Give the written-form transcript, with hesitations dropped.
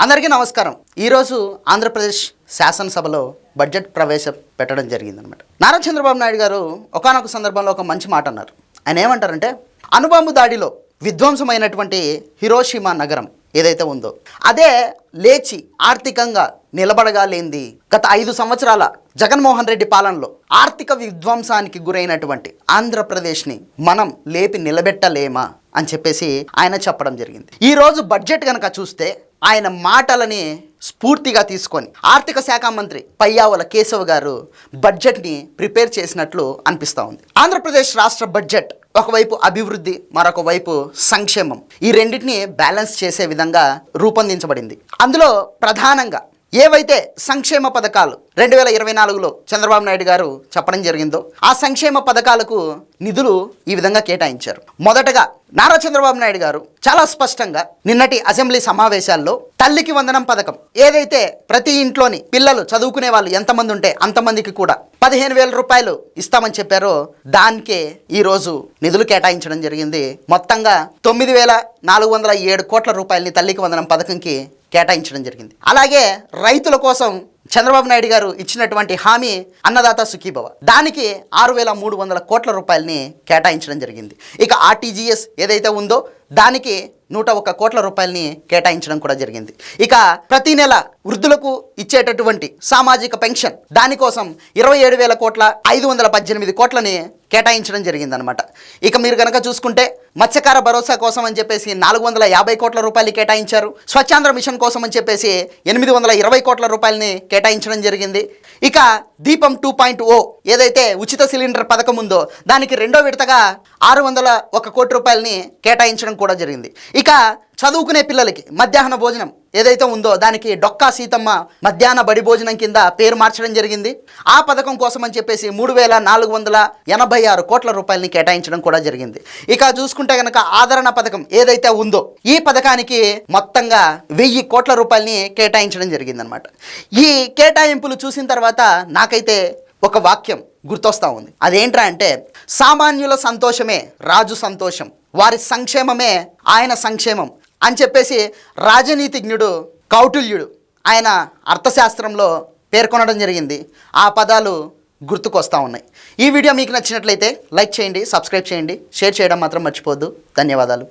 అందరికీ నమస్కారం. ఈరోజు ఆంధ్రప్రదేశ్ శాసనసభలో బడ్జెట్ ప్రవేశపెట్టడం జరిగిందనమాట. నారా చంద్రబాబు నాయుడు గారు ఒకానొక సందర్భంలో ఒక మంచి మాట అన్నారు. ఆయన ఏమంటారంటే, అణుబాంబు దాడిలో విధ్వంసమైనటువంటి హిరోషిమా నగరం ఏదైతే ఉందో అదే లేచి ఆర్థికంగా నిలబడగాలేంది. గత 5 సంవత్సరాల జగన్మోహన్ రెడ్డి పాలనలో ఆర్థిక విధ్వంసానికి గురైనటువంటి ఆంధ్రప్రదేశ్ని మనం లేపి నిలబెట్టలేమా అని చెప్పేసి ఆయన చెప్పడం జరిగింది. ఈరోజు బడ్జెట్ కనుక చూస్తే ఆయన మాటలని స్ఫూర్తిగా తీసుకొని ఆర్థిక శాఖ మంత్రి పయ్యావుల కేశవ్ గారు బడ్జెట్ని ప్రిపేర్ చేసినట్లు అనిపిస్తూ ఉంది. ఆంధ్రప్రదేశ్ రాష్ట్ర బడ్జెట్ ఒకవైపు అభివృద్ధి, మరొక వైపు సంక్షేమం, ఈ రెండింటిని బ్యాలెన్స్ చేసే విధంగా రూపొందించబడింది. అందులో ప్రధానంగా ఏవైతే సంక్షేమ పథకాలు 2024లో చంద్రబాబు నాయుడు గారు చెప్పడం జరిగిందో ఆ సంక్షేమ పథకాలకు నిధులు ఈ విధంగా కేటాయించారు. మొదటగా నారా చంద్రబాబు నాయుడు గారు చాలా స్పష్టంగా నిన్నటి అసెంబ్లీ సమావేశాల్లో తల్లికి వందనం పథకం ఏదైతే ప్రతి ఇంట్లోని పిల్లలు చదువుకునే వాళ్ళు ఎంతమంది ఉంటే అంతమందికి కూడా 15,000 రూపాయలు ఇస్తామని చెప్పారో దానికే ఈరోజు నిధులు కేటాయించడం జరిగింది. మొత్తంగా 9,407 కోట్ల రూపాయలని తల్లికి వందనం పథకంకి కేటాయించడం జరిగింది. అలాగే రైతుల కోసం చంద్రబాబు నాయుడు గారు ఇచ్చినటువంటి హామీ అన్నదాత సుఖీభవ, దానికి 6,300 కోట్ల రూపాయలని కేటాయించడం జరిగింది. ఇక ఆర్టీజీఎస్ ఏదైతే ఉందో దానికి 101 కోట్ల రూపాయలని కేటాయించడం కూడా జరిగింది. ఇక ప్రతి నెల వృద్ధులకు ఇచ్చేటటువంటి సామాజిక పెన్షన్ దానికోసం 27,518 కోట్లని కేటాయించడం జరిగిందనమాట. ఇక మీరు కనుక చూసుకుంటే మత్స్యకార భరోసా కోసం అని చెప్పేసి 450 కోట్ల రూపాయలు కేటాయించారు. స్వచ్ఛాంధ్ర మిషన్ కోసం అని చెప్పేసి 820 కోట్ల రూపాయలని కేటాయించడం జరిగింది. ఇక దీపం 2.0 ఏదైతే ఉచిత సిలిండర్ పథకం ఉందో దానికి రెండో విడతగా 601 కోట్ల రూపాయలని కేటాయించడం కూడా జరిగింది. ఇక చదువుకునే పిల్లలకి మధ్యాహ్న భోజనం ఏదైతే ఉందో దానికి డొక్కా సీతమ్మ మధ్యాహ్న బడి భోజనం కింద పేరు మార్చడం జరిగింది. ఆ పథకం కోసం అని చెప్పేసి 3,486 కోట్ల రూపాయలని కేటాయించడం కూడా జరిగింది. ఇక చూసుకుంటే కనుక ఆదరణ పథకం ఏదైతే ఉందో ఈ పథకానికి మొత్తంగా 1,000 కోట్ల రూపాయలని కేటాయించడం జరిగిందనమాట. ఈ కేటాయింపులు చూసిన తర్వాత నాకైతే ఒక వాక్యం గుర్తొస్తూ ఉంది. అదేంట్రా అంటే, సామాన్యుల సంతోషమే రాజు సంతోషం, వారి సంక్షేమమే ఆయన సంక్షేమం అని చెప్పేసి రాజనీతిజ్ఞుడు కౌటిల్యుడు ఆయన అర్థశాస్త్రంలో పేర్కొనడం జరిగింది. ఆ పదాలు గుర్తుకొస్తూ ఉన్నాయి. ఈ వీడియో మీకు నచ్చినట్లయితే లైక్ చేయండి, సబ్స్క్రైబ్ చేయండి, షేర్ చేయడం మాత్రం మర్చిపోవద్దు. ధన్యవాదాలు.